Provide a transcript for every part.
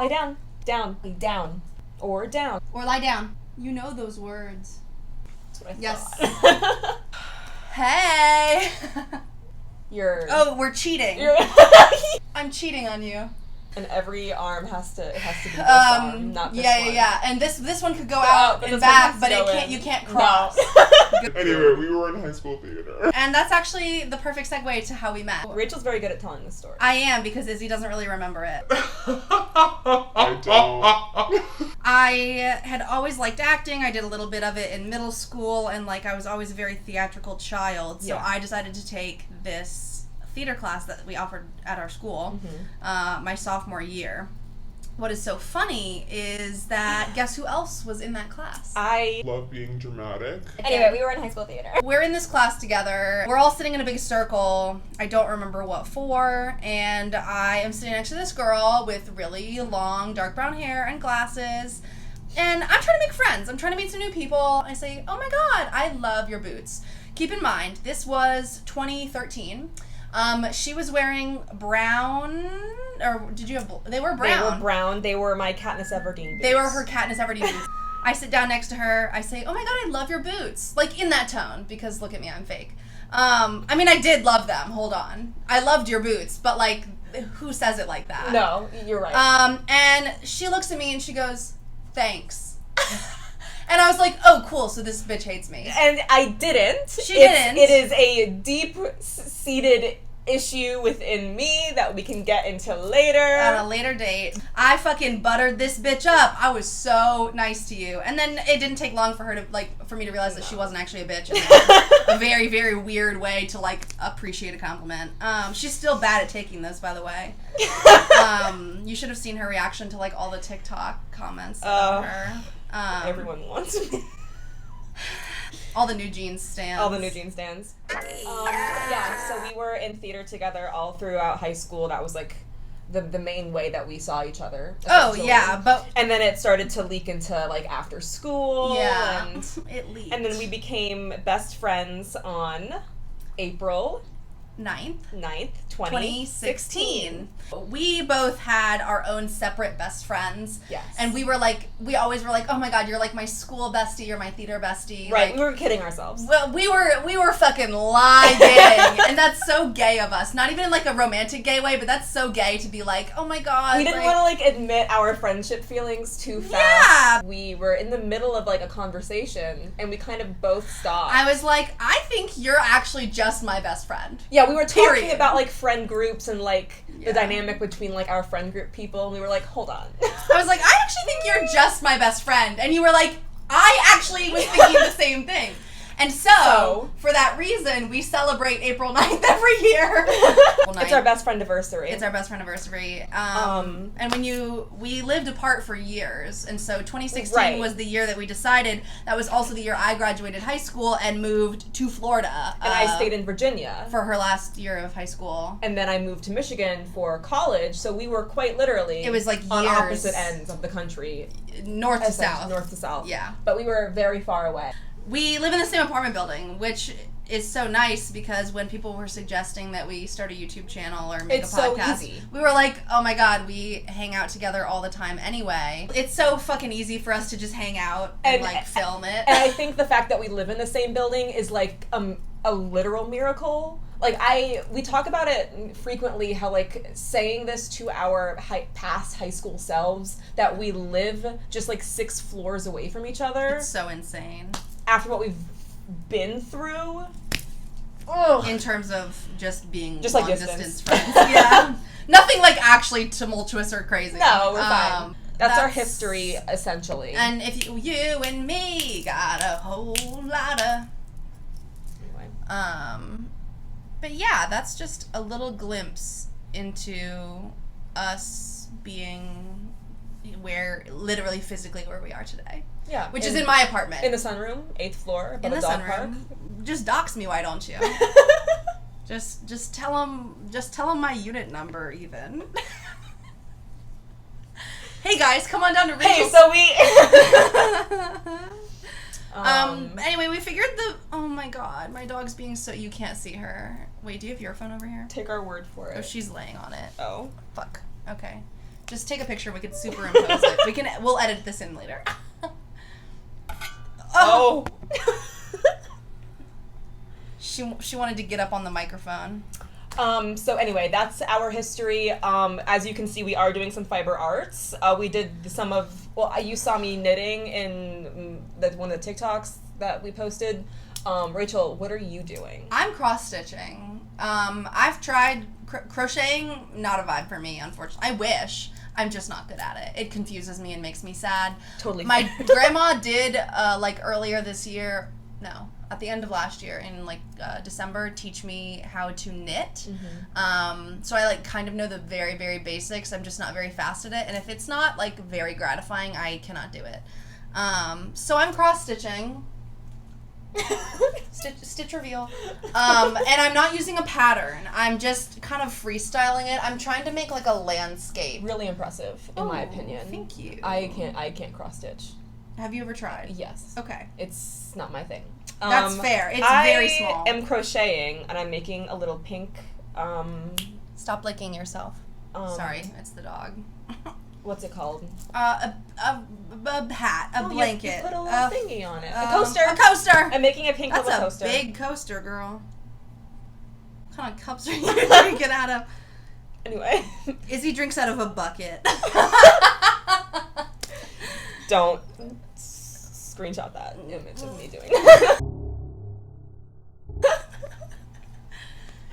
Lie down. Down. Down. Or down. Or lie down. You know those words. That's what I thought. Hey! Oh, we're cheating. I'm cheating on you. And every arm has to be this arm, not this one. Yeah. And this one could go out and back, but you can't cross. No. Anyway, we were in high school theater. And that's actually the perfect segue to how we met. Rachel's very good at telling this story. I am, because Izzy doesn't really remember it. I don't. I had always liked acting. I did a little bit of it in middle school, and I was always a very theatrical child, so I decided to take this theater class that we offered at our school my sophomore year. What is so funny is that guess who else was in that class? I love being dramatic. Anyway, we were in high school theater. We're in this class together. We're all sitting in a big circle. I don't remember what for, and I am sitting next to this girl with really long dark brown hair and glasses. And I'm trying to make friends. I'm trying to meet some new people. I say, "Oh my god, I love your boots." Keep in mind, this was 2013. She was wearing brown, or did you have, they were brown. They were brown. They were my Katniss Everdeen boots. They were her Katniss Everdeen boots. I sit down next to her. I say, "Oh my god, I love your boots." In that tone, because look at me, I'm fake. I mean, I did love them. Hold on. I loved your boots, but who says it like that? No, you're right. And she looks at me and she goes, "Thanks." And I was like, "Oh, cool, so this bitch hates me." And I didn't. She didn't. It is a deep-seated issue within me that we can get into later. On a later date. I fucking buttered this bitch up. I was so nice to you. And then it didn't take long for her to, for me to realize that she wasn't actually a bitch. And a very, very weird way to, appreciate a compliment. She's still bad at taking those, by the way. You should have seen her reaction to, all the TikTok comments about her. Everyone wants me. All the New Jeans stands. So we were in theater together all throughout high school. That was the main way that we saw each other. Oh yeah, and then it started to leak into after school. Yeah, and it leaked. And then we became best friends on April 9th, 2016. We both had our own separate best friends. Yes. And we always were "Oh my god, you're my school bestie, you're my theater bestie." Right, we were kidding ourselves. Well, we were fucking lying. And that's so gay of us. Not even in a romantic gay way, but that's so gay to be "Oh my god." We didn't want to admit our friendship feelings too fast. Yeah. We were in the middle of a conversation and we kind of both stopped. I was "I think you're actually just my best friend." Yeah, we were talking Period. about friend groups and the dynamic between our friend group people, and we were hold on. I was "I actually think you're just my best friend," and you were "I actually was thinking the same thing." And so, for that reason, we celebrate April 9th every year. It's our best friend anniversary. And we lived apart for years, and so 2016 was the year that we decided. That was also the year I graduated high school and moved to Florida. And I stayed in Virginia. For her last year of high school. And then I moved to Michigan for college, so we were quite literally it was years. On opposite ends of the country. North to south. Yeah. But we were very far away. We live in the same apartment building, which is so nice because when people were suggesting that we start a YouTube channel or make a podcast, so easy. We were "Oh my god, we hang out together all the time anyway." It's so fucking easy for us to just hang out and film it. And I think the fact that we live in the same building is a literal miracle. We talk about it frequently, how saying this to our past high school selves, that we live just 6 floors away from each other. It's so insane. After what we've been through. In terms of just being just long distance friends. Yeah. Nothing actually tumultuous or crazy. No, we're fine. That's our history, essentially. And if you and me got a whole lot of... Anyway. But yeah, that's just a little glimpse into us being literally physically where we are today. Yeah. Which is in my apartment. In the sunroom, 8th floor, above a dog park. Just dox me, why don't you? just tell them my unit number, even. Hey guys, come on down to Rachel's. Hey, so we... Anyway, we figured oh my god, my dog's being so... You can't see her. Wait, do you have your phone over here? Take our word for it. Oh, she's laying on it. Oh. Fuck. Okay. Just take a picture. We could superimpose it. We'll edit this in later. Oh. She wanted to get up on the microphone. So anyway, that's our history. As you can see, we are doing some fiber arts. We did you saw me knitting in one of the TikToks that we posted. Rachel, what are you doing? I'm cross-stitching. I've tried crocheting, not a vibe for me, unfortunately. I wish. I'm just not good at it. It confuses me and makes me sad. Totally. My grandma did, earlier this year, at the end of last year in December, teach me how to knit. Mm-hmm. So I kind of know the very, very basics. I'm just not very fast at it. And if it's not very gratifying, I cannot do it. So I'm cross-stitching. Stitch reveal. And I'm not using a pattern. I'm just kind of freestyling it. I'm trying to make a landscape. Really impressive, in my opinion. Thank you. I can't cross stitch. Have you ever tried? Yes. Okay. It's not my thing. That's fair. It's very small. I am crocheting and I'm making a little pink. Stop licking yourself. Sorry, it's the dog. What's it called? A hat, a blanket. You put a little thingy on it. A coaster. A coaster. I'm making a pink little coaster. That's a big coaster, girl. What kind of cups are you drinking out of? Anyway. Izzy drinks out of a bucket. Don't screenshot that image of me doing that.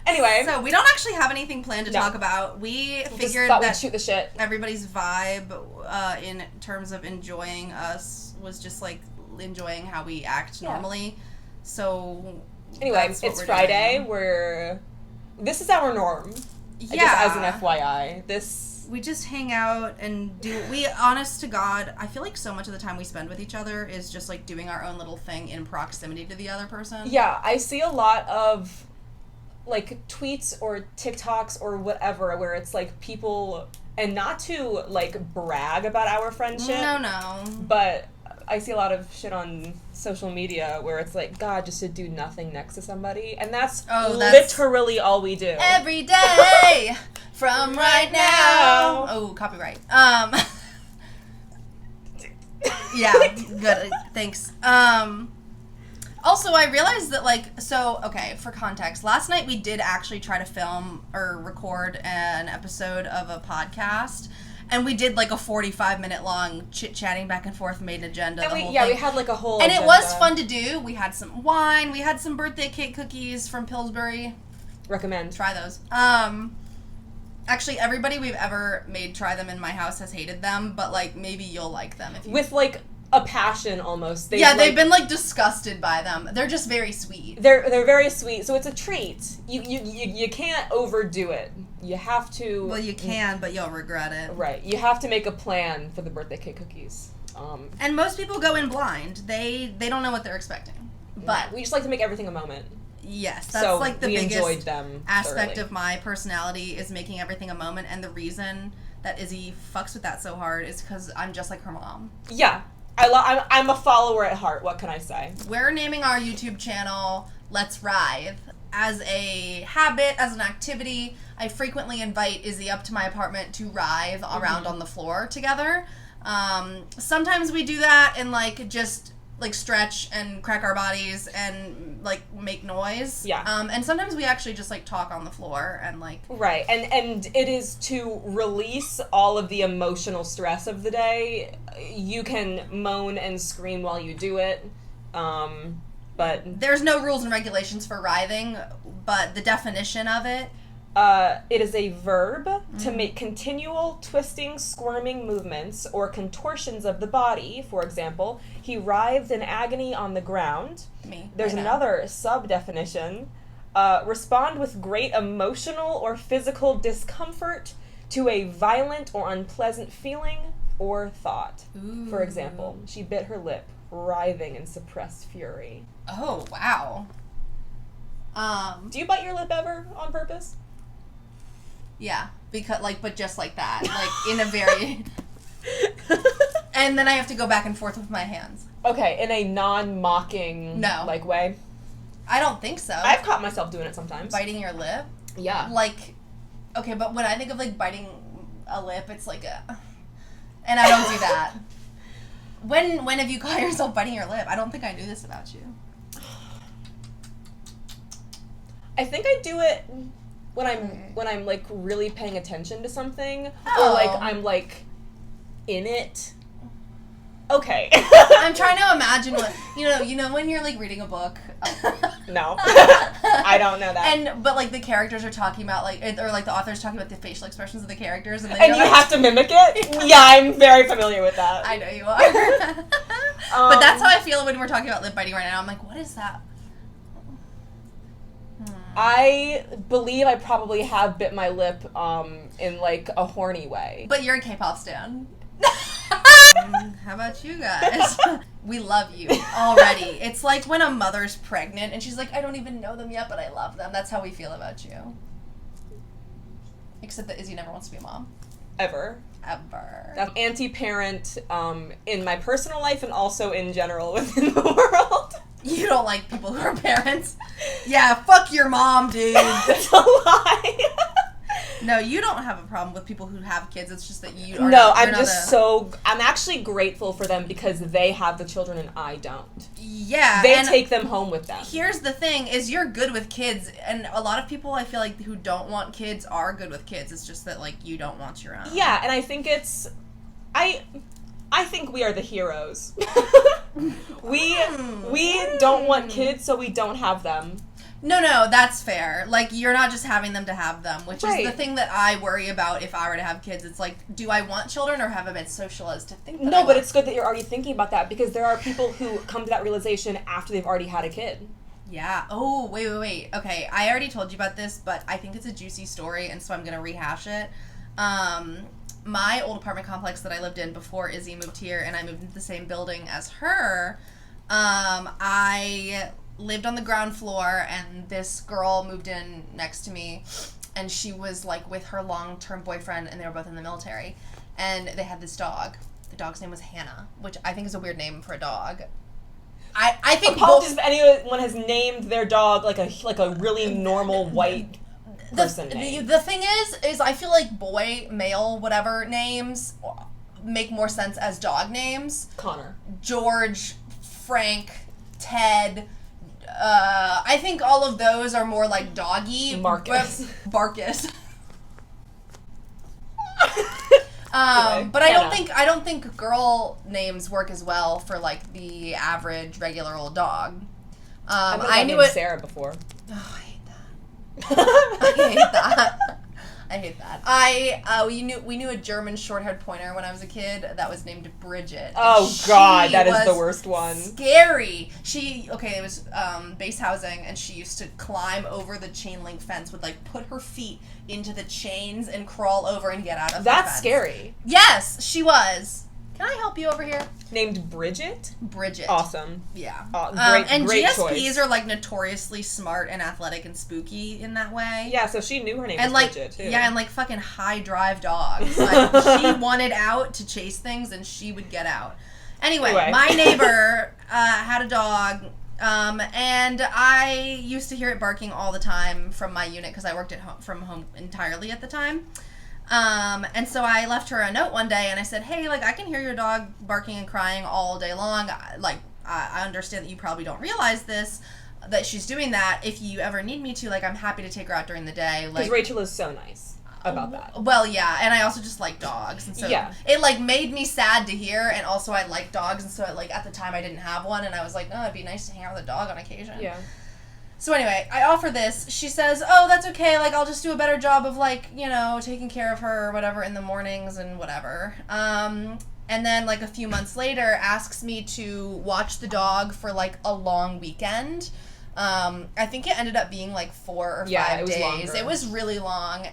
Anyway. So, we don't actually have anything planned to talk about. We figured thought that we'd shoot the shit. Everybody's vibe in terms of enjoying us was just enjoying how we act normally. So, anyway, it's Friday. This is our norm. Yeah. Just as an FYI. We just hang out and honest to God, I feel like so much of the time we spend with each other is just doing our own little thing in proximity to the other person. Yeah, I see a lot of tweets or TikToks or whatever where it's people, and not to brag about our friendship. No. But I see a lot of shit on social media where it's God, just to do nothing next to somebody, and that's literally all we do every day from right now. Oh, copyright. Yeah, good. Thanks. Also, I realized that, for context, last night we did actually try to film or record an episode of a podcast, and we did, a 45-minute long chit-chatting back and forth, made an agenda, and whole thing. we had, a whole And agenda. it was fun to do. We had some wine, we had some birthday cake cookies from Pillsbury. Recommend. Try those. Actually, everybody we've ever made try them in my house has hated them, but, maybe you'll like them if you... With, a passion almost. They've been disgusted by them. They're just very sweet. They're very sweet, so it's a treat. You can't overdo it. You have to. Well, you can, but you'll regret it. Right. You have to make a plan for the birthday cake cookies. And most people go in blind. They don't know what they're expecting. But we just like to make everything a moment. Yes, that's the biggest aspect thoroughly. of my personality is making everything a moment, and the reason that Izzy fucks with that so hard is because I'm just like her mom. Yeah. I'm a follower at heart. What can I say? We're naming our YouTube channel Let's Writhe. As a habit, as an activity, I frequently invite Izzy up to my apartment to writhe around on the floor together. Sometimes we do that and just stretch and crack our bodies and make noise. Yeah. And sometimes we actually just talk on the floor and Right. And it is to release all of the emotional stress of the day. You can moan and scream while you do it. But there's no rules and regulations for writhing, but the definition of it it is a verb to make continual twisting, squirming movements or contortions of the body. For example, he writhed in agony on the ground. There's another sub-definition. Respond with great emotional or physical discomfort to a violent or unpleasant feeling or thought. Ooh. For example, she bit her lip, writhing in suppressed fury. Oh, wow. Do you bite your lip ever on purpose? Yeah, because but just like that, in a very, and then I have to go back and forth with my hands. Okay, in a non-mocking way. I don't think so. I've caught myself doing it sometimes. Biting your lip. Yeah. Okay, but when I think of biting a lip, it's like a... And I don't do that. When have you caught yourself biting your lip? I don't think I knew this about you. I think I do it when I'm like really paying attention to something, Oh. or like I'm like in it. Okay. I'm trying to imagine what you know when you're like reading a book. No, I don't know that. But like the characters are talking about like, or like the author's talking about the facial expressions of the characters, and, then And you're you like, have to mimic it? Yeah, I'm very familiar with that. I know you are. But that's how I feel when we're talking about lip biting right now. I'm like, what is that? I believe I probably have bit my lip in like a horny way. But you're a K-pop stan. How about you guys? We love you already. It's like when a mother's pregnant and she's like, I don't even know them yet, but I love them. That's how we feel about you. Except that Izzy never wants to be a mom. Ever. That's anti-parent in my personal life and also in general within the world. You don't like people who are parents? Yeah, fuck your mom, dude. That's a lie. No, you don't have a problem with people who have kids. It's just that you are I'm actually grateful for them because they have the children and I don't. Yeah. They take them home with them. Here's the thing, is you're good with kids, and a lot of people I feel like who don't want kids are good with kids. It's just that like you don't want your own. Yeah, and I think I think we are the heroes. we don't want kids, so we don't have them. No, that's fair. Like, you're not just having them to have them, which is the thing that I worry about if I were to have kids. It's like, do I want children or have I been socialized to think that No, but it's good that you're already thinking about that because there are people who come to that realization after they've already had a kid. Yeah. Oh, wait. Okay, I already told you about this, but I think it's a juicy story, and so I'm going to rehash it. My old apartment complex that I lived in before Izzy moved here, and I moved into the same building as her, I lived on the ground floor, and this girl moved in next to me, and she was like with her long-term boyfriend, and they were both in the military, and they had this dog. The dog's name was Hannah, which I think is a weird name for a dog. I think apologies if anyone has named their dog like a really normal white person name. The thing is I feel like boy, male, whatever names make more sense as dog names. Connor, George, Frank, Ted. I think all of those are more like doggy. Marcus. Barkus. Anyway, but I don't think girl names work as well for like the average regular old dog. I knew it. Sarah before. Oh, I hate that. I hate that. We knew a German short-haired pointer when I was a kid that was named Bridget. Oh God, that is the worst one. Scary. It was base housing, and she used to climb over the chain link fence, would like put her feet into the chains and crawl over and get out of the fence. That's scary. Yes, she was. Can I help you over here? Named Bridget? Bridget. Awesome. Yeah. Great GSPs choice. are like notoriously smart and athletic and spooky in that way. Yeah, so she knew her name and was like, Bridget, too. Yeah, and like fucking high drive dogs. Like, she wanted out to chase things and she would get out. Anyway. My neighbor had a dog, and I used to hear it barking all the time from my unit because I worked from home entirely at the time. And so I left her a note one day and I said, hey, like, I can hear your dog barking and crying all day long. Like, I understand that you probably don't realize this, that she's doing that. If you ever need me to, like, I'm happy to take her out during the day. Because like, Rachel is so nice about that. Well, yeah, and I also just like dogs. And so it, like, made me sad to hear, and also I like dogs, and so, like, at the time I didn't have one, and I was like, oh, it'd be nice to hang out with a dog on occasion. Yeah. So anyway, I offer this. She says, oh, that's okay. Like, I'll just do a better job of, like, you know, taking care of her or whatever in the mornings and whatever. And then, like, a few months later, asks me to watch the dog for, like, a long weekend. I think it ended up being, like, 4 or 5 days. Longer. It was really long,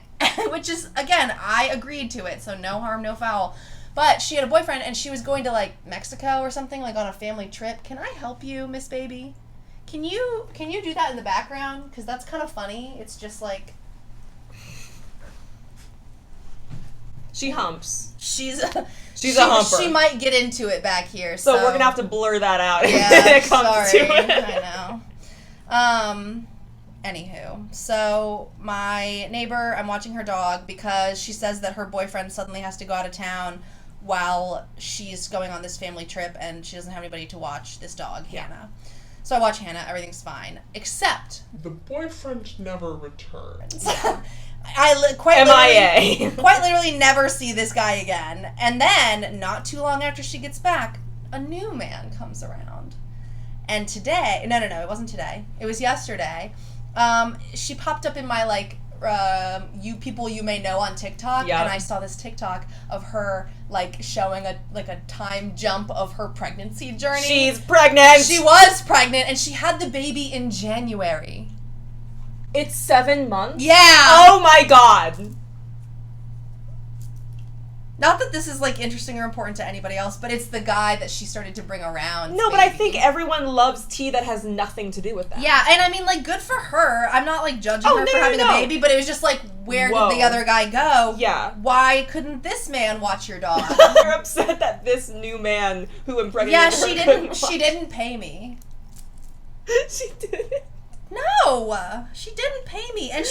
which is, again, I agreed to it, so no harm, no foul. But she had a boyfriend, and she was going to, like, Mexico or something, like, on a family trip. Can I help you, Miss Baby? Can you do that in the background? Because that's kind of funny. It's just like... She humps. She's a humper. She might get into it back here. So we're going to have to blur that out yeah, if it comes sorry. to it. I know. Anywho, so my neighbor, I'm watching her dog because she says that her boyfriend suddenly has to go out of town while she's going on this family trip and she doesn't have anybody to watch this dog, Hannah. So I watch Hannah, everything's fine. Except... The boyfriend never returns. quite MIA. quite literally never see this guy again. And then, not too long after she gets back, a new man comes around. And today... No, it wasn't today. It was yesterday. She popped up in my, like... you people you may know on TikTok, yep. And I saw this TikTok of her like showing a time jump of her pregnancy journey. She's pregnant. She was pregnant, and she had the baby in January. It's 7 months. Yeah. Oh my god. Not that this is like interesting or important to anybody else, but it's the guy that she started to bring around. No, but I think everyone loves tea that has nothing to do with that. Yeah, and I mean, like, good for her. I'm not, like, judging her for having a baby, but it was just, like, where did the other guy go? Yeah. Why couldn't this man watch your dog? They're upset that this new man who impregnated her she didn't pay me. She did. No, she didn't pay me. And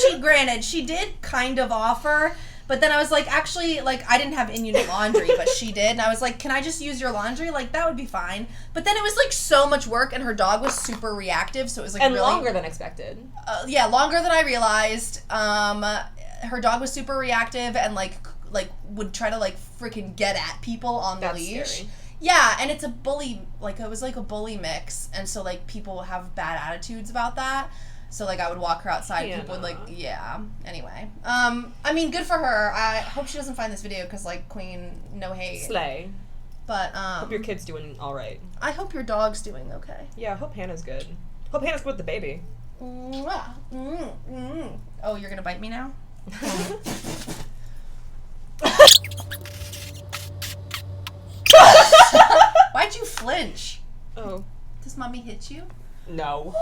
she did kind of offer... But then I was like, actually, like, I didn't have in-unit laundry, but she did. And I was like, can I just use your laundry? Like, that would be fine. But then it was, like, so much work, and her dog was super reactive, so it was, like, and really... longer than expected. Yeah, longer than I realized. Her dog was super reactive and, like, would try to, like, freaking get at people on the leash. Scary. Yeah, and it's a bully, like, it was, like, a bully mix. And so, like, people have bad attitudes about that. So, like, I would walk her outside, and people would, like, yeah. Anyway. I mean, good for her. I hope she doesn't find this video, because, like, queen, no hate. Slay. But, hope your kid's doing alright. I hope your dog's doing okay. Yeah, I hope Hannah's good. Hope Hannah's good with the baby. Oh, you're gonna bite me now? Why'd you flinch? Oh. Does mommy hit you? No.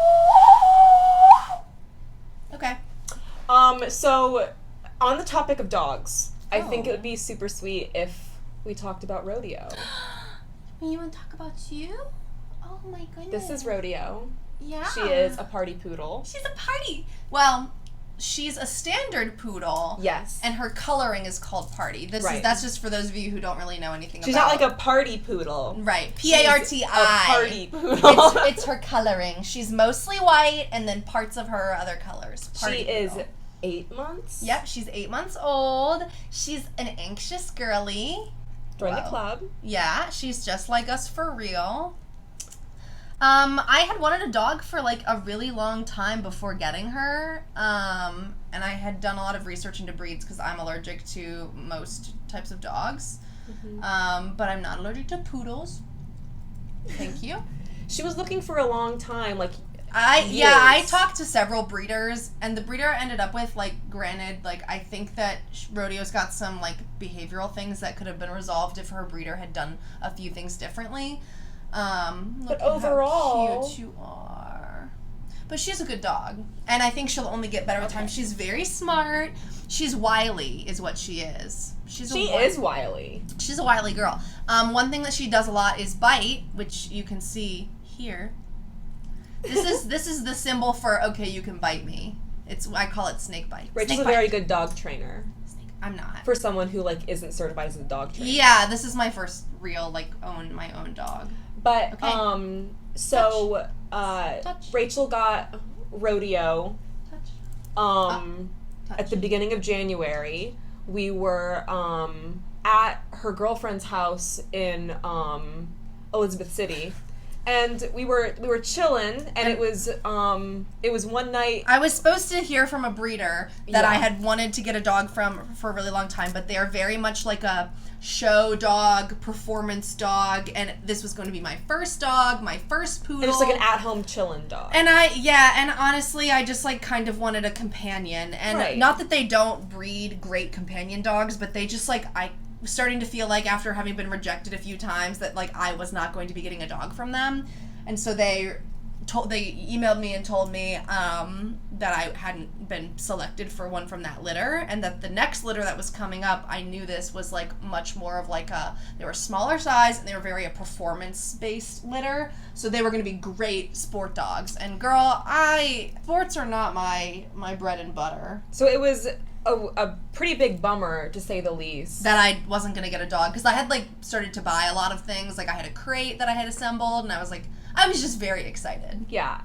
Okay. So, on the topic of dogs, I think it would be super sweet if we talked about Rodeo. You want to talk about you? Oh my goodness. This is Rodeo. Yeah. She is a party poodle. She's a party. Well, she's a standard poodle. Yes. And her coloring is called Party. That's just for those of you who don't really know anything She's about. She's not like a party poodle. Right. PARTI. She's a party poodle. It's her coloring. She's mostly white, and then parts of her are other colors. Party she poodle. is 8 months. Yep, she's 8 months old. She's an anxious girly. Join the club. Yeah, she's just like us for real. I had wanted a dog for like a really long time before getting her, and I had done a lot of research into breeds because I'm allergic to most types of dogs, but I'm not allergic to poodles. Thank you. She was looking for a long time, like I talked to several breeders, and the breeder I ended up with, like, granted, like, I think that Rodeo's got some, like, behavioral things that could have been resolved if her breeder had done a few things differently. But overall, how cute you are. But she's a good dog, and I think she'll only get better with time. She's very smart. She's wily, is what she is. She is wily. She's a wily girl. One thing that she does a lot is bite, which you can see here. This is the symbol for okay, you can bite me. I call it snake bite. Rachel's a very good dog trainer. I'm not. For someone who like isn't certified as a dog trainer. Yeah, this is my first real my own dog. But okay. Touch. Rachel got Rodeo. Touch. At the beginning of January. We were at her girlfriend's house in Elizabeth City. And we were chilling, and it was one night. I was supposed to hear from a breeder that I had wanted to get a dog from for a really long time, but they are very much like a show dog, performance dog, and this was going to be my first dog, my first poodle. And it's like an at-home chillin' dog. And and honestly, I just like kind of wanted a companion, and not that they don't breed great companion dogs, but they just like starting to feel like after having been rejected a few times that like I was not going to be getting a dog from them, and so they emailed me and told me that I hadn't been selected for one from that litter, and that the next litter that was coming up, I knew this was like much more of like they were smaller size, and they were very a performance-based litter, so they were going to be great sport dogs. And girl, sports are not my bread and butter. So it was a pretty big bummer, to say the least, that I wasn't going to get a dog, because I had like started to buy a lot of things. Like I had a crate that I had assembled, and I was just very excited. Yeah.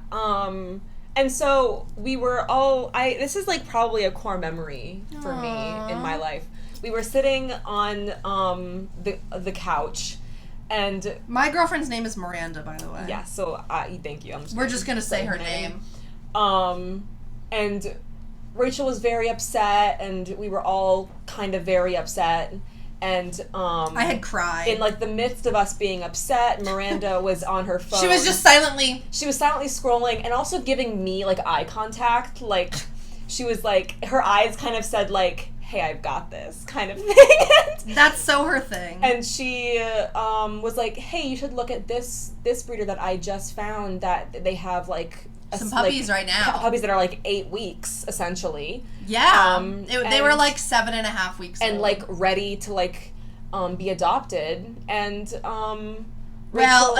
And so we were all, this is like probably a core memory for me in my life. We were sitting on the couch, and my girlfriend's name is Miranda, by the way. Yeah, so thank you. We're just going to say her name. And Rachel was very upset, and we were all kind of very upset. And I had cried. In like the midst of us being upset, Miranda was on her phone. She was silently scrolling, and also giving me like eye contact. Like she was like, her eyes kind of said like, "Hey, I've got this," kind of thing. That's so her thing. And she was like, "Hey, you should look at this breeder that I just found, that they have like some puppies right now. Puppies that are like 8 weeks, essentially." Yeah. They were like 7.5 weeks and old. like ready to like be adopted. And Rachel,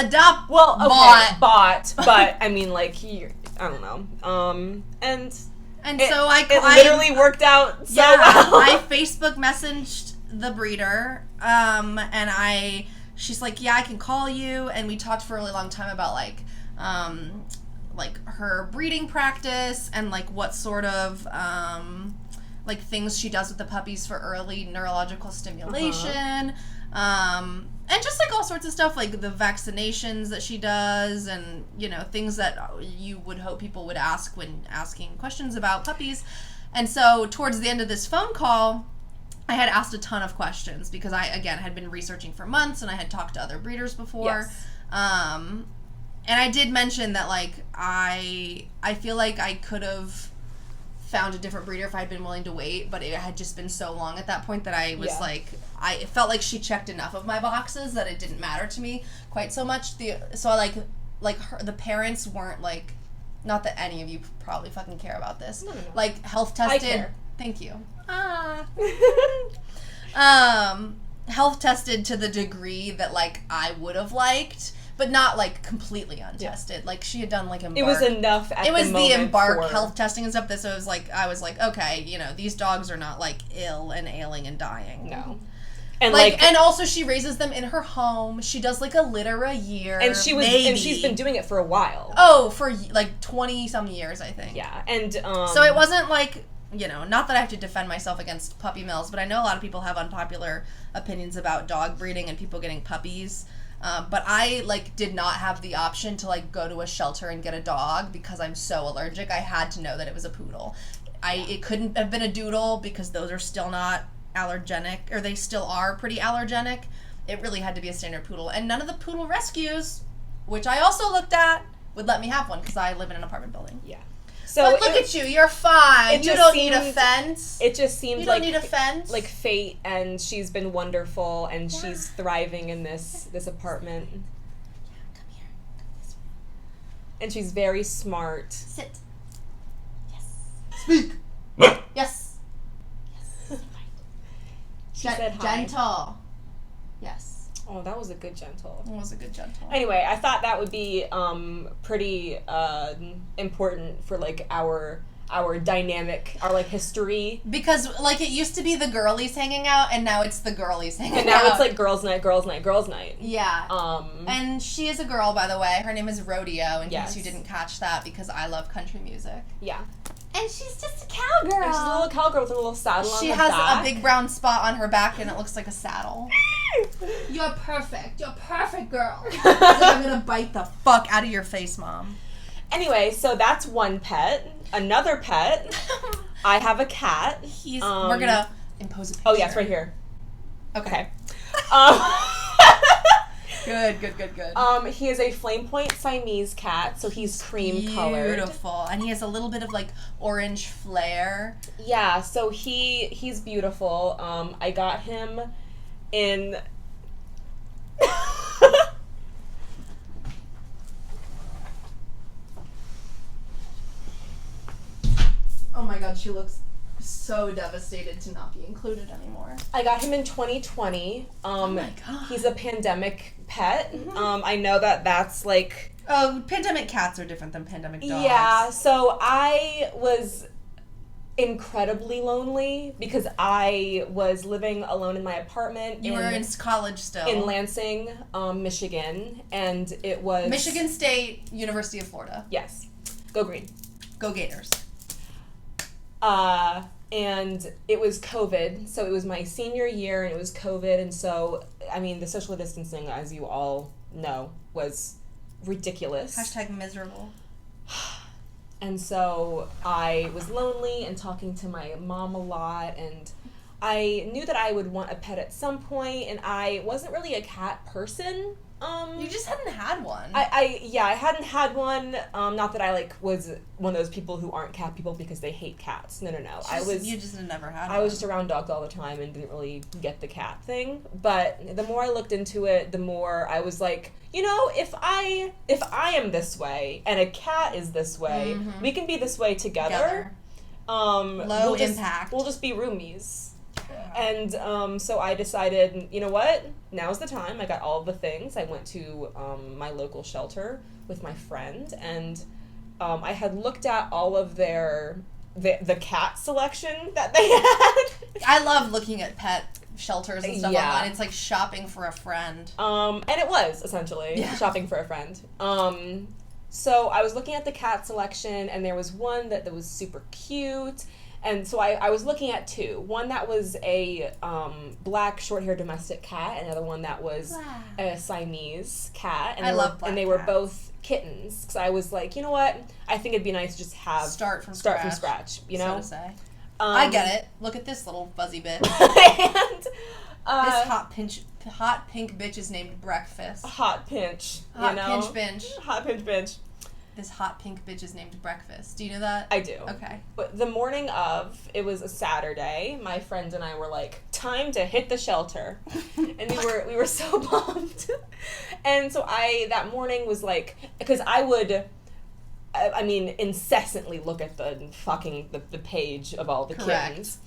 bought, but I mean like I don't know. And so it literally worked out so well. I Facebook messaged the breeder, and she's like, "Yeah, I can call you," and we talked for a really long time about like her breeding practice and like what sort of like things she does with the puppies for early neurological stimulation, and just like all sorts of stuff, like the vaccinations that she does, and things that you would hope people would ask when asking questions about puppies. And so towards the end of this phone call, I had asked a ton of questions because I, again, had been researching for months, and I had talked to other breeders before. Yes. And I did mention that, like, I feel like I could have found a different breeder if I'd been willing to wait, but it had just been so long at that point that I was like, I felt like she checked enough of my boxes that it didn't matter to me quite so much. So the parents weren't like, not that any of you probably fucking care about this. No. Like, health tested. I care. Thank you. Health tested to the degree that like I would have liked, but not like completely untested. Like she had done like Embark. It was enough at the moment. It was the Embark health testing and stuff. So it was like, I was like, okay, these dogs are not like ill and ailing and dying. No. And and also she raises them in her home. She does like a litter a year. And she's been doing it for a while. Oh, for like 20 some years, I think. Yeah. And so it wasn't like, not that I have to defend myself against puppy mills, but I know a lot of people have unpopular opinions about dog breeding and people getting puppies. But I, like, did not have the option to, like, go to a shelter and get a dog because I'm so allergic. I had to know that it was a poodle. It couldn't have been a doodle because those are still not allergenic, or they still are pretty allergenic. It really had to be a standard poodle. And none of the poodle rescues, which I also looked at, would let me have one because I live in an apartment building. Yeah. So but look at you, you're fine. You don't need a fence. It just seemed you like don't need a fence. Like fate, and she's been wonderful, and she's thriving in this apartment. Yeah, come here. Come this way. And she's very smart. Sit. Yes. Speak. Yes. Yes. She said hi. Gentle. Yes. Oh, that was a good gentle. It was a good gentle. Anyway, I thought that would be pretty important for like our dynamic, our like history. Because like it used to be the girlies hanging out, and now it's the girlies hanging out. And now it's like girls' night, girls' night, girls' night. Yeah. And she is a girl, by the way. Her name is Rodeo, in yes. case you didn't catch that, because I love country music. Yeah. And she's just a cowgirl. And she's a little cowgirl with a little saddle on her back. She has a big brown spot on her back, and it looks like a saddle. You're perfect. You're perfect, girl. I'm gonna bite the fuck out of your face, Mom. Anyway, so that's one pet. Another pet. I have a cat. We're gonna impose a picture. Oh, yeah, it's right here. Okay. Good. He is a flame point Siamese cat, so he's cream colored. Beautiful. And he has a little bit of like orange flair. Yeah, so he's beautiful. I got him in my god, she looks so devastated to not be included anymore. I got him in 2020. Oh my god. He's a pandemic pet. I know that's like... Oh, pandemic cats are different than pandemic dogs. Yeah, so I was incredibly lonely because I was living alone in my apartment. You were in college still. In Lansing, Michigan, and it was... Michigan State, University of Florida. Yes. Go Green. Go Gators. And it was COVID, so it was my senior year, and it was COVID, and so, I mean, the social distancing, as you all know, was ridiculous. # miserable. And so I was lonely and talking to my mom a lot, and I knew that I would want a pet at some point, and I wasn't really a cat person. You just hadn't had one. I hadn't had one. Not that I was one of those people who aren't cat people because they hate cats. No. You just never had one. I was just around dogs all the time and didn't really get the cat thing. But the more I looked into it, the more I was like, if I am this way and a cat is this way, we can be this way together. Low impact. We'll just be roomies. And so I decided, you know what? Now's the time. I got all of the things. I went to my local shelter with my friend, and I had looked at all of the cat selection that they had. I love looking at pet shelters and stuff online. It's like shopping for a friend. And it was essentially shopping for a friend. So I was looking at the cat selection, and there was one that was super cute. And so I was looking at two. One that was a black short-haired domestic cat, and another one that was a Siamese cat. And I love black And they were cats. Both kittens. So I was like, you know what? I think it'd be nice to just have... Start from scratch, you know? So to say. I get it. Look at this little fuzzy bitch. And... this hot pink bitch is named Breakfast. Hot pinch, Hot you know? pinch. Hot pinch binge. This hot pink bitch is named Breakfast. Do you know that? I do. Okay. But the morning of, it was a Saturday, my friend and I were like, time to hit the shelter. And we were so bummed. And so that morning was like, because I would, incessantly look at the page of all the kittens.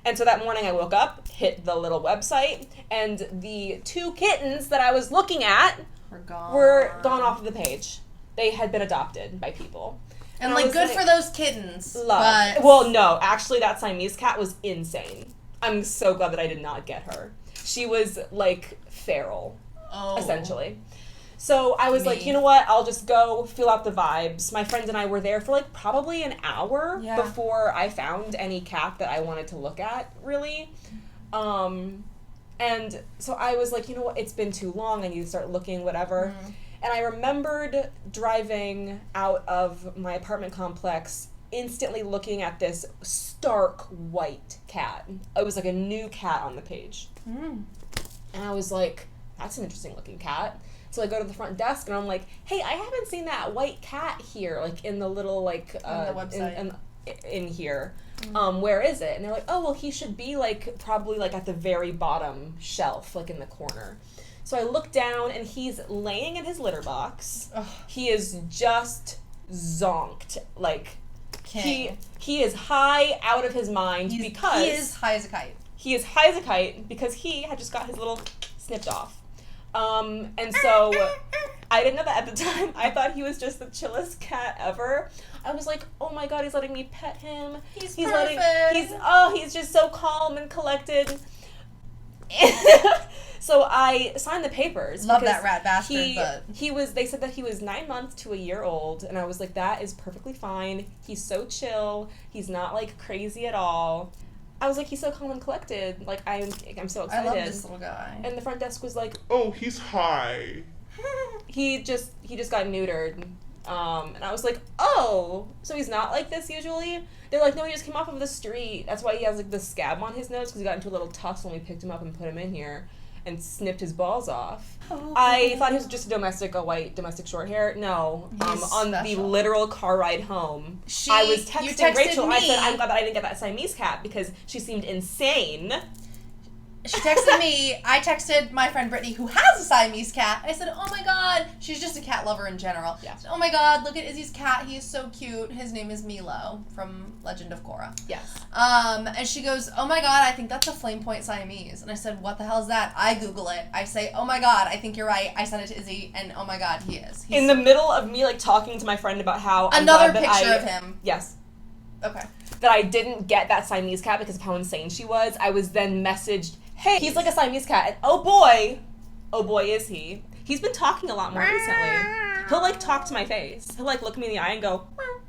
And so that morning I woke up, hit the little website, and the two kittens that I was looking at were gone off of the page. They had been adopted by people. And good for those kittens. But... Well, no. Actually, that Siamese cat was insane. I'm so glad that I did not get her. She was, feral. Oh. Essentially. So I was like, you know what? I'll just go feel out the vibes. My friend and I were there for, probably an hour before I found any cat that I wanted to look at, really. And so I was like, you know what? It's been too long. I need to start looking, whatever. And I remembered driving out of my apartment complex, instantly looking at this stark white cat. It was like a new cat on the page. And I was like, that's an interesting looking cat. So I go to the front desk and I'm like, hey, I haven't seen that white cat here, in the little, on the website. in here. Where is it? And they're like, oh, well, he should be, probably, at the very bottom shelf, in the corner. So I look down, and he's laying in his litter box. Ugh. He is just zonked. King. He is high out of his mind because... He is high as a kite. He is high as a kite because he had just got his little snipped off. And so I didn't know that at the time. I thought he was just the chillest cat ever. I was like, oh my god, he's letting me pet him. He's perfect. He's just so calm and collected. So I signed the papers. Love that rat bastard, they said that he was 9 months to a year old, and I was like, that is perfectly fine. He's so chill. He's not crazy at all. I was like, he's so calm and collected. I'm so excited. I love this little guy. And the front desk was like, oh, he's high. he just got neutered. And I was like, oh, so he's not like this usually? They're like, no, he just came off of the street. That's why he has the scab on his nose, because he got into a little tussle when we picked him up and put him in here and snipped his balls off. Oh, I thought he was just a white domestic short hair. No. On the literal car ride home, I was texting Rachel. I said, I'm glad that I didn't get that Siamese cat because she seemed insane. She texted me. I texted my friend Brittany, who has a Siamese cat. I said, oh my god. She's just a cat lover in general. Yeah. I said, oh my god, look at Izzy's cat. He is so cute. His name is Milo from Legend of Korra. Yes. And she goes, oh my god, I think that's a flame point Siamese. And I said, what the hell is that? I Google it. I say, oh my god, I think you're right. I sent it to Izzy, and oh my god, he is. In the middle of me, like, talking to my friend about how Another picture of him. Yes. Okay. That I didn't get that Siamese cat because of how insane she was. I was then messaged, hey, he's like a Siamese cat. And oh boy is he. He's been talking a lot more recently. He'll, like, talk to my face. He'll, like, look me in the eye and go, meow.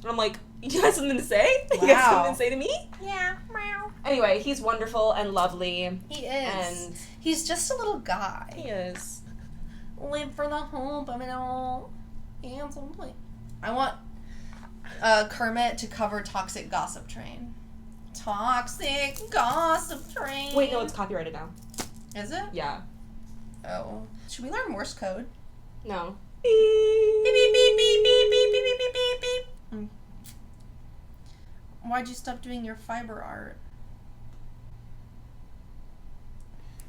And I'm like, you got something to say? Wow. You got something to say to me? Yeah. Meow. Anyway, he's wonderful and lovely. He is. And he's just a little guy. he is. Live for the hope of it all. Handsome play. I want Kermit to cover Toxic Gossip Train. Toxic Gossip Train. Wait, no, it's copyrighted now. Is it? Yeah. Oh. Should we learn Morse code? No. Beep, beep, beep, beep, beep, beep, beep, beep, beep, beep. Why'd you stop doing your fiber art?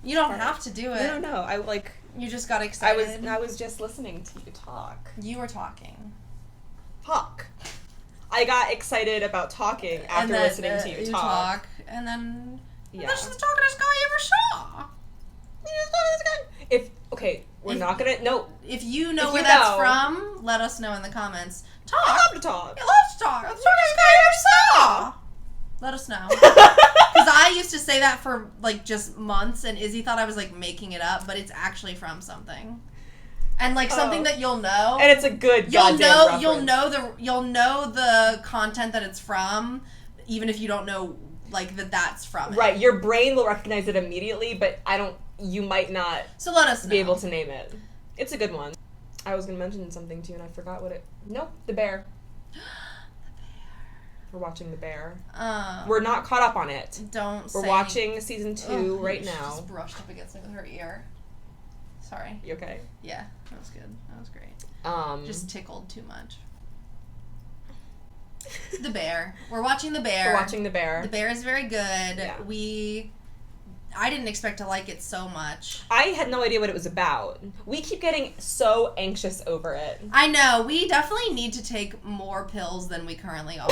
You don't have to do it. No. I, like... You just got excited. I was just listening to you talk. You were talking. Talk. I got excited about talking after listening to you talk. And then... Yeah. That's the talkingest guy I ever saw. We're not gonna... No. If you know If where you that's know. from, let us know in the comments. Talk. I love to talk. He loves to talk. That's the talkingest guy I ever saw. Let us know. Because I used to say that for, like, just months, and Izzy thought I was, like, making it up, but it's actually from something. And, like, something that you'll know. And it's a good goddamn reference. You'll know the content that it's from, even if you don't know, like, that's from it. Right, your brain will recognize it immediately, but you might not So let us know. be able to name it. It's a good one. I was gonna mention something too, and I forgot what it... Nope, The Bear. We're watching The Bear. We're not caught up on it. We're watching season 2 right now. She just brushed up against it with her ear. Sorry. You okay? Yeah, that was good. That was great. Just tickled too much. The Bear. We're watching The Bear. We're watching The Bear. The Bear is very good. Yeah. I didn't expect to like it so much. I had no idea what it was about. We keep getting so anxious over it. I know. We definitely need to take more pills than we currently are.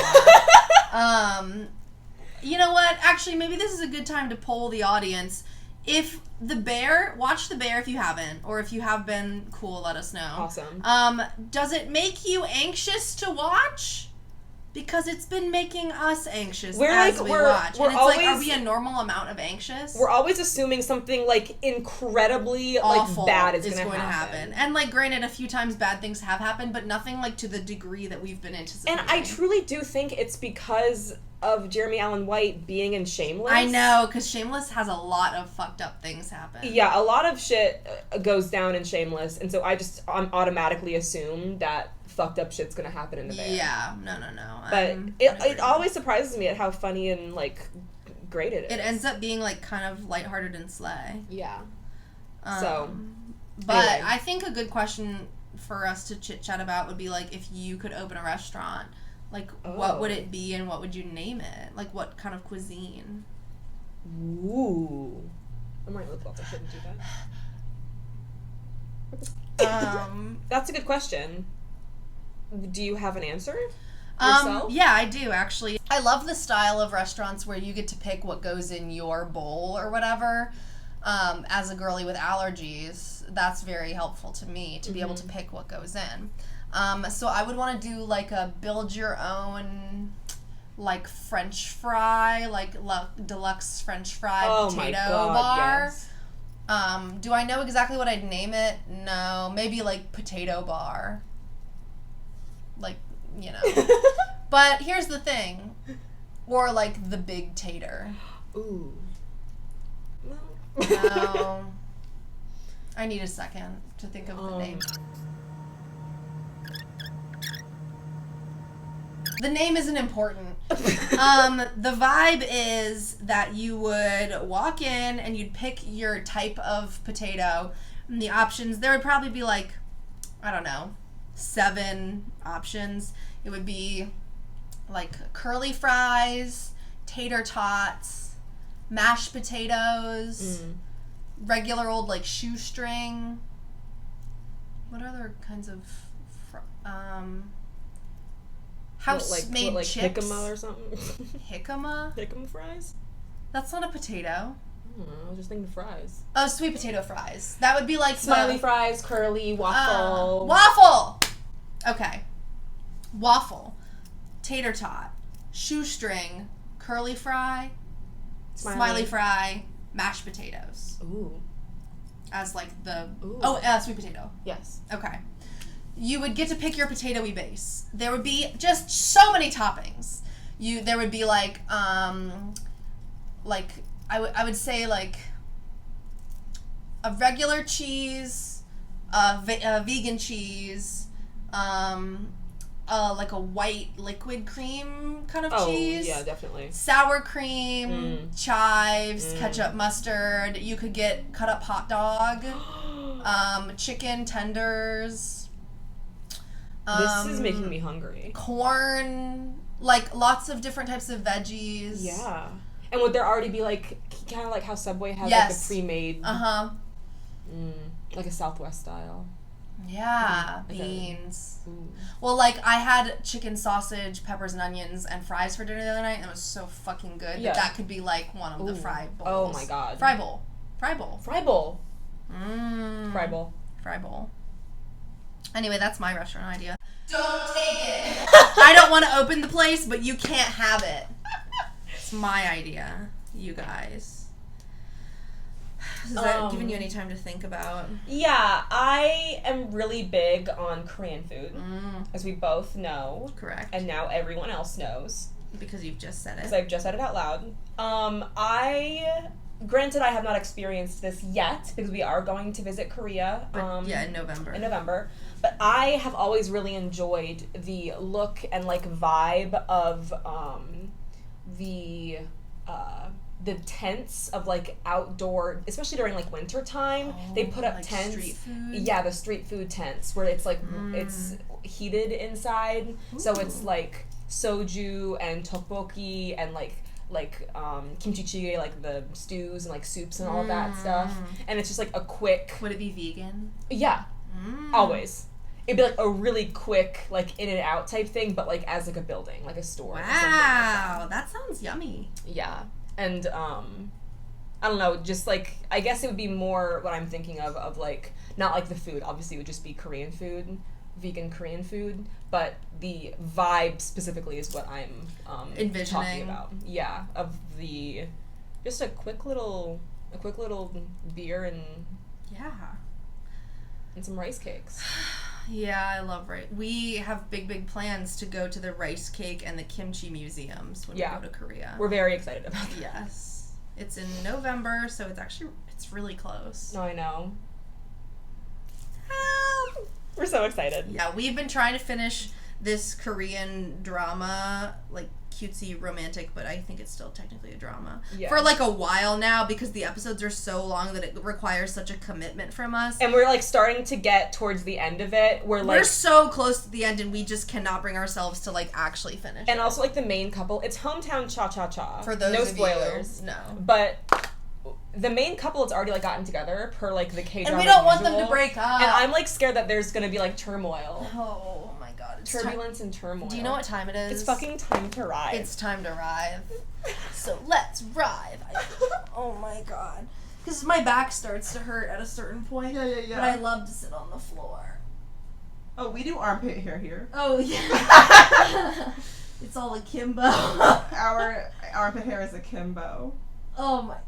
You know what? Actually, maybe this is a good time to poll the audience. If The Bear, watch The Bear if you haven't, or if you have been, cool, let us know. Awesome. Does it make you anxious to watch? Because it's been making us anxious as we watch. And it's like, are we a normal amount of anxious? We're always assuming something, like, incredibly, awful like, bad is going to to happen. And, like, granted, a few times bad things have happened, but nothing, like, to the degree that we've been anticipating. And I truly do think it's because of Jeremy Allen White being in Shameless. I know, because Shameless has a lot of fucked up things happen. Yeah, a lot of shit goes down in Shameless, and so I automatically assume that fucked up shit's gonna happen in The Bear. Yeah, no. But it always surprises me at how funny and, like, great it is. It ends up being, like, kind of lighthearted and slay. Yeah. But anyway. I think a good question for us to chit-chat about would be, like, if you could open a restaurant, like, what would it be and what would you name it? Like, what kind of cuisine? Ooh. I'm wearing lip gloss. I shouldn't do that. That's a good question. Do you have an answer yourself? Yeah, I do, actually. I love the style of restaurants where you get to pick what goes in your bowl or whatever. As a girly with allergies, that's very helpful to me to be able to pick what goes in. So I would want to do, like, a build your own, like, French fry, like, deluxe French fry potato bar. Yes. Do I know exactly what I'd name it? No. Maybe, like, potato bar. Like, you know. But here's the thing. Or, like, the big tater. Ooh. No. I need a second to think of the name. The name isn't important. The vibe is that you would walk in and you'd pick your type of potato. And the options, there would probably be, like, I don't know, 7 options. It would be, like, curly fries, tater tots, mashed potatoes, regular old like shoestring. What other kinds of house-made like chips? jicama or something? Jicama? Jicama fries? That's not a potato. I was just thinking fries. Oh, sweet potato fries. That would be like Smiley fries, curly, waffle. Waffle! Okay. Waffle. Tater tot. Shoestring. Curly fry. Smiley fry. Mashed potatoes. Ooh. As like the... Ooh. Oh, sweet potato. Yes. Okay. You would get to pick your potato-y base. There would be just so many toppings. There would be like I would say like a regular cheese, vegan cheese, like a white liquid cream kind of cheese. Oh, yeah, definitely. Sour cream, chives, ketchup, mustard. You could get cut up hot dog, chicken tenders. This is making me hungry. Corn, like lots of different types of veggies. Yeah. And would there already be like, kind of like how Subway has like a pre-made, like a Southwest style? Yeah, beans. Well, like I had chicken sausage, peppers and onions, and fries for dinner the other night, and it was so fucking good. Yeah. That could be like one of the fry bowls. Oh my god. Fry bowl. Fry bowl. Fry bowl. Fry bowl. Anyway, that's my restaurant idea. Don't take it. I don't want to open the place, but you can't have it. It's my idea, you guys. Has that given you any time to think about? Yeah, I am really big on Korean food, as we both know. Correct. And now everyone else knows. Because you've just said it. Because I've just said it out loud. Granted, I have not experienced this yet, because we are going to visit Korea. But, in November. But I have always really enjoyed the look and, like, vibe of, the tents of, like, outdoor, especially during, like, winter time. They put up like tents. Street food? Yeah, the street food tents, where it's, like, it's heated inside. Ooh. So it's, like, soju and tteokbokki and, like kimchi jjigae, like the stews and like soups and all of that stuff. And it's just like a quick... Would it be vegan? Yeah. Always. It'd be like a really quick, like in and out type thing, but like as like a building, like a store. Wow, or something like that sounds yummy. Yeah. And I don't know, just like, I guess it would be more what I'm thinking of like, not like the food, obviously it would just be Korean food, vegan Korean food, but the vibe specifically is what I'm envisioning. Talking about. Yeah, of the just a quick little beer and some rice cakes. Yeah, I love rice. We have big plans to go to the rice cake and the kimchi museums when we go to Korea. We're very excited about that. Yes. It's in November, so it's really close. No, I know. We're so excited. Yeah, we've been trying to finish this Korean drama, like cutesy romantic, but I think it's still technically a drama, for like a while now, because the episodes are so long that it requires such a commitment from us. And we're like starting to get towards the end of it. We're so close to the end, and we just cannot bring ourselves to like actually finish. And also like the main couple, it's hometown cha-cha-cha. For those no of spoilers. You, no. But the main couple has already like gotten together per like the K-drama. And we don't want them to break up. And I'm like scared that there's gonna be like turmoil. Oh my god. It's turbulence and turmoil. Do you know what time it is? It's fucking time to writhe. It's time to writhe. So let's writhe. Oh my god. Because my back starts to hurt at a certain point. Yeah. But I love to sit on the floor. Oh, we do armpit hair here. Oh yeah. It's all akimbo. Our armpit hair is akimbo. Oh my god.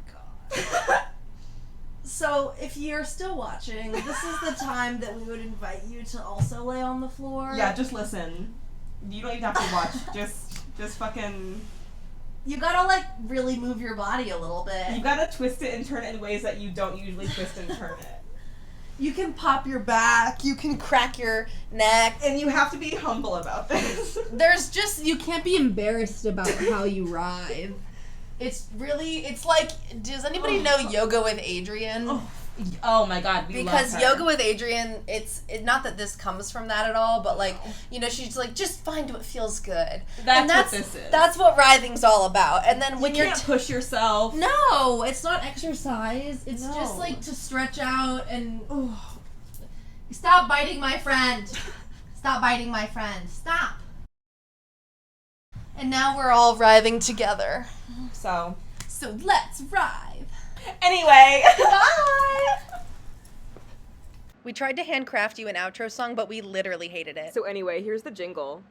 So, if you're still watching, this is the time that we would invite you to also lay on the floor. Yeah, just listen. You don't even have to watch. just fucking... You gotta, like, really move your body a little bit. You gotta twist it and turn it in ways that you don't usually twist and turn it. You can pop your back, you can crack your neck. And you have to be humble about this. You can't be embarrassed about how you writhe. It's like, does anybody know Yoga with Adrian? Oh, Oh my god, we Because love her. yoga with Adrian, it's not that this comes from that at all, but like, you know, she's like, just find what feels good. That's what this is. That's what writhing's all about. And then when you you're can't push yourself. no, it's not exercise. It's No. just like to stretch out and stop biting my friend. Stop biting my friend. Stop. And now we're all writhing together. So let's writhe. anyway. Bye. We tried to handcraft you an outro song, but we literally hated it. So anyway, here's the jingle.